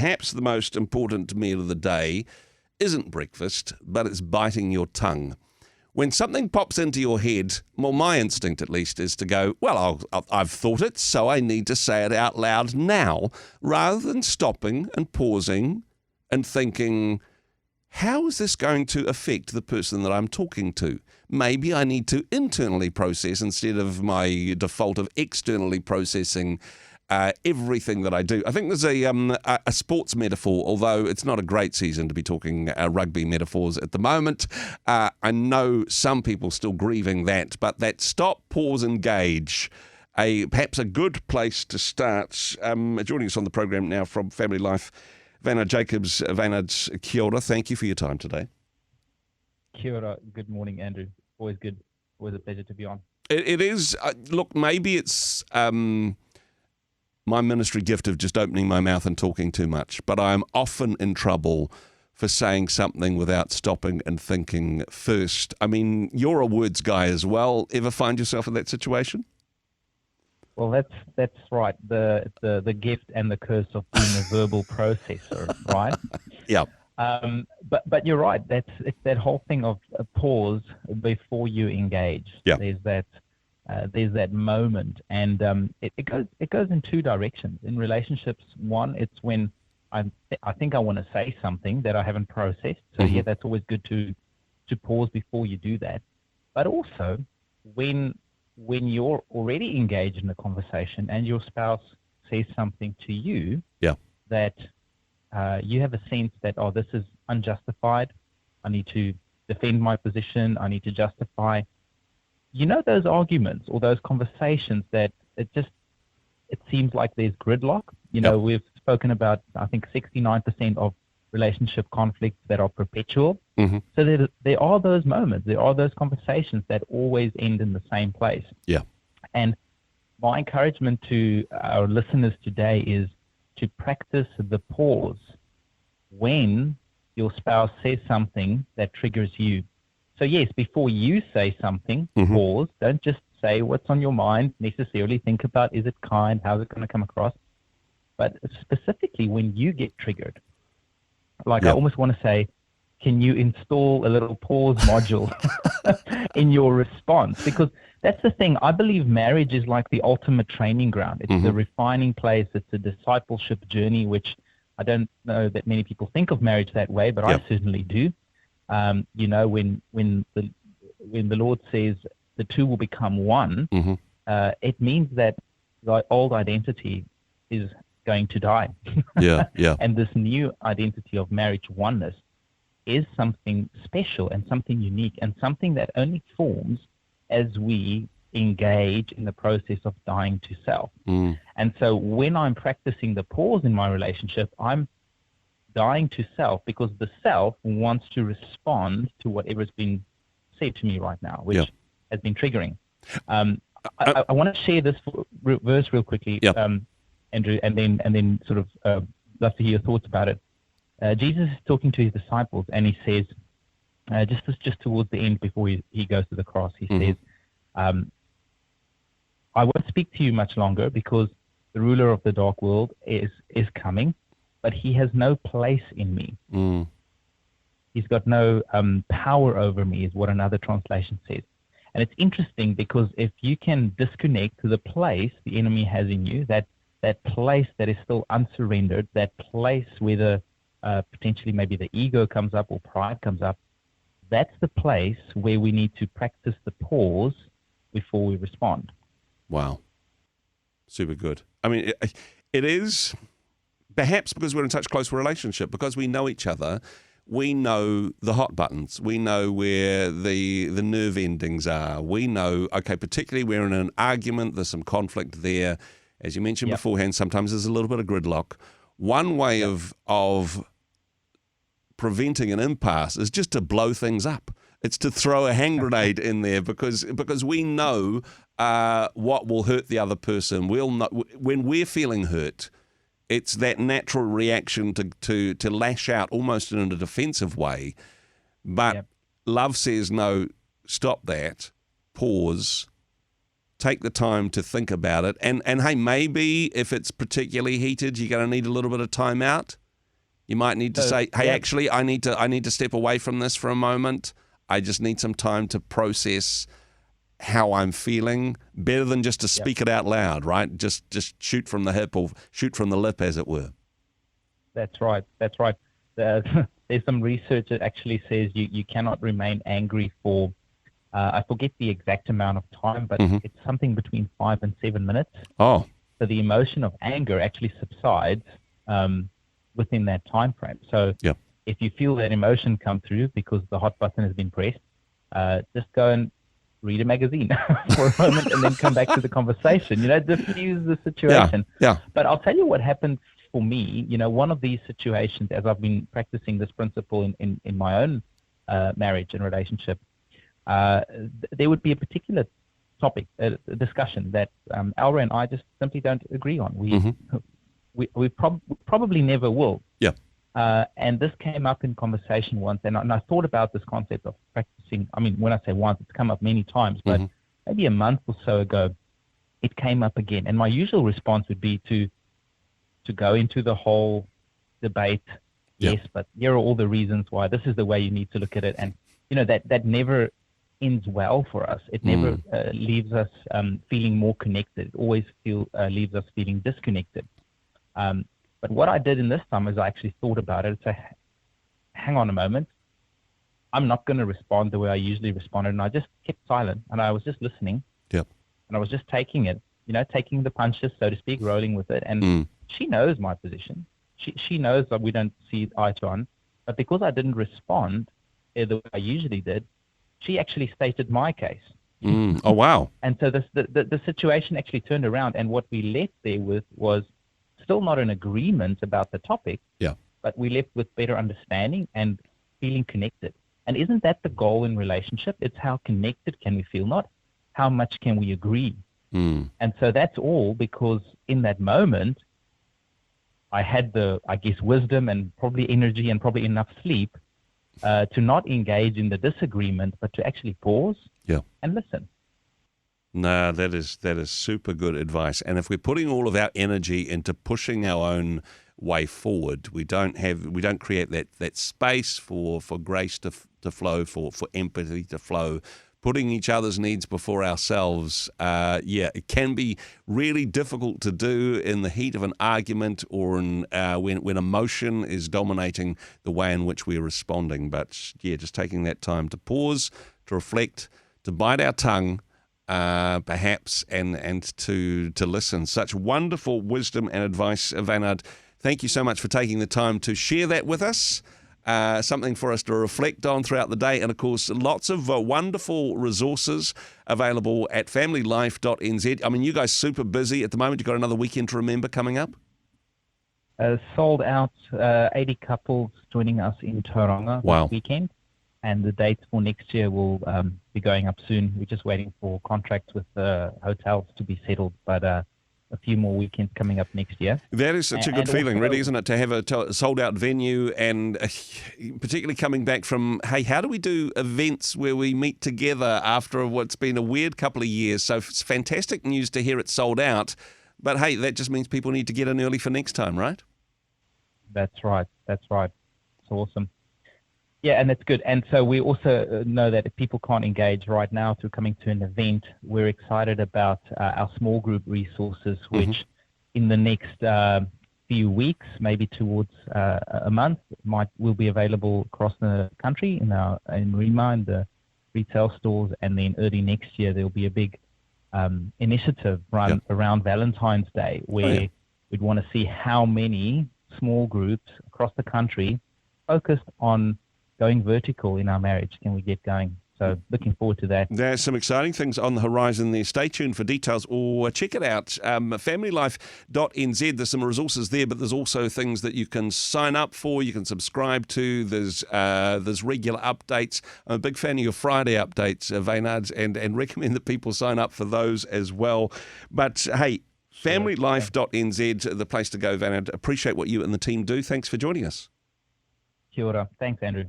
perhaps the most important meal of the day isn't breakfast, but it's biting your tongue. When something pops into your head, well, my instinct at least is to go, well, I've thought it, so I need to say it out loud now, rather than stopping and pausing and thinking, how is this going to affect the person that I'm talking to? Maybe I need to internally process instead of my default of externally processing everything that I do. I think there's a sports metaphor, although it's not a great season to be talking rugby metaphors at the moment. I know some people still grieving that, but that stop, pause, engage, perhaps a good place to start. Joining us on the program now from FamilyLife, Wynand Jacobs. Wynand, kia ora. Thank you for your time today. Kia ora. Good morning, Andrew. Always good. Always a pleasure to be on. It is. Look, maybe it's my ministry gift of just opening my mouth and talking too much, but I'm often in trouble for saying something without stopping and thinking first. I mean, you're a words guy as well. Ever find yourself in that situation? Well, that's right. The gift and the curse of being a verbal processor, right? Yeah. But you're right. It's that whole thing of a pause before you engage. Yeah. There's that moment, and it goes in two directions. In relationships, one, it's when I think I want to say something that I haven't processed. So yeah, that's always good to pause before you do that. But also when you're already engaged in a conversation and your spouse says something to you, yeah, that you have a sense that, oh, this is unjustified. I need to defend my position. I need to justify. You know, those arguments or those conversations that it seems like there's gridlock. You know, we've spoken about, I think, 69% of relationship conflicts that are perpetual. So there are those moments, there are those conversations that always end in the same place. Yeah. And my encouragement to our listeners today is to practice the pause when your spouse says something that triggers you. So yes, before you say something, pause. Don't just say what's on your mind necessarily. Think about, is it kind? How's it going to come across? But specifically when you get triggered, I almost want to say, can you install a little pause module in your response? Because that's the thing. I believe marriage is like the ultimate training ground. It's the refining place. It's a discipleship journey, which I don't know that many people think of marriage that way, but I certainly do. You know, when the Lord says the two will become one, it means that the old identity is going to die. And this new identity of marriage oneness is something special and something unique and something that only forms as we engage in the process of dying to self. And so when I'm practicing the pause in my relationship, I'm dying to self because the self wants to respond to whatever's been said to me right now, which has been triggering. I want to share this verse real quickly, Andrew, and then sort of love to hear your thoughts about it. Jesus is talking to his disciples, and he says, just towards the end before he goes to the cross, he says, I won't speak to you much longer because the ruler of the dark world is coming, but he has no place in me. He's got no power over me, is what another translation says. And it's interesting because if you can disconnect to the place the enemy has in you, that place that is still unsurrendered, that place where the potentially maybe the ego comes up or pride comes up, that's the place where we need to practice the pause before we respond. Wow. Super good. I mean, it is perhaps because we're in such close relationship, because we know each other, we know the hot buttons. We know where the nerve endings are. We know, okay, particularly we're in an argument, there's some conflict there. As you mentioned beforehand, sometimes there's a little bit of gridlock. One way of preventing an impasse is just to blow things up. It's to throw a hand grenade in there because we know what will hurt the other person. We'll know, when we're feeling hurt, it's that natural reaction to lash out almost in a defensive way. But love says, no, stop that, pause, take the time to think about it. And hey, maybe if it's particularly heated, you're going to need a little bit of time out. You might need to say, hey, actually, I need to step away from this for a moment. I just need some time to process how I'm feeling, better than just to speak it out loud, right? Just shoot from the hip or shoot from the lip, as it were. That's right. There's some research that actually says you cannot remain angry for, I forget the exact amount of time, but it's something between 5 and 7 minutes. Oh. So the emotion of anger actually subsides within that time frame. So if you feel that emotion come through because the hot button has been pressed, just go and read a magazine for a moment and then come back to the conversation, diffuse the situation. Yeah. But I'll tell you what happened for me. One of these situations, as I've been practicing this principle in my own marriage and relationship, there would be a particular topic, a discussion that Alra and I just simply don't agree on. We probably never will. Yeah. And this came up in conversation once, and I thought about this concept of practicing. I mean, when I say once, it's come up many times, but maybe a month or so ago, it came up again. And my usual response would be to go into the whole debate. Yes, but here are all the reasons why. This is the way you need to look at it. And, that never ends well for us. It never leaves us feeling more connected. It always leaves us feeling disconnected. But what I did in this time is I actually thought about it and say, hang on a moment. I'm not going to respond the way I usually responded. And I just kept silent and I was just listening. Yep. And I was just taking it, taking the punches, so to speak, rolling with it. And she knows my position. She knows that we don't see eye to eye. But because I didn't respond the way I usually did, she actually stated my case. Oh, wow. And so the situation actually turned around. And what we left there with was still not an agreement about the topic, but we left with better understanding and feeling connected. And isn't that the goal in relationship? It's how connected can we feel, not how much can we agree. And so that's all because in that moment, I had wisdom and probably energy and probably enough sleep to not engage in the disagreement, but to actually pause and listen. No, that is super good advice. And if we're putting all of our energy into pushing our own way forward, we don't create that space for grace to flow, for empathy to flow, putting each other's needs before ourselves. It can be really difficult to do in the heat of an argument or when emotion is dominating the way in which we're responding. But just taking that time to pause, to reflect, to bite our tongue, perhaps, and to listen. Such wonderful wisdom and advice, Wynand. Thank you so much for taking the time to share that with us. Something for us to reflect on throughout the day. And, of course, lots of wonderful resources available at FamilyLife.nz. I mean, you guys super busy at the moment. You've got another weekend to remember coming up? Sold out, 80 couples joining us in Tauranga this weekend. And the dates for next year will be going up soon. We're just waiting for contracts with hotels to be settled, but a few more weekends coming up next year. That is such a good feeling, really, isn't it, to have a sold-out venue and particularly coming back from, hey, how do we do events where we meet together after what's been a weird couple of years? So it's fantastic news to hear it's sold out, but, hey, that just means people need to get in early for next time, right? That's right. It's awesome. Yeah, and it's good. And so we also know that if people can't engage right now through coming to an event, we're excited about our small group resources, which in the next few weeks, maybe towards a month, will be available across the country in Rhema and the retail stores. And then early next year, there'll be a big initiative around Valentine's Day where we'd want to see how many small groups across the country focused on going vertical in our marriage can we get going. So looking forward to that. There's some exciting things on the horizon there. Stay tuned for details or check it out. FamilyLife.nz, there's some resources there, but there's also things that you can sign up for, you can subscribe to. There's regular updates. I'm a big fan of your Friday updates, Wynand, and recommend that people sign up for those as well. But hey, FamilyLife.nz, the place to go, Wynand. Appreciate what you and the team do. Thanks for joining us. Kia ora. Thanks, Andrew.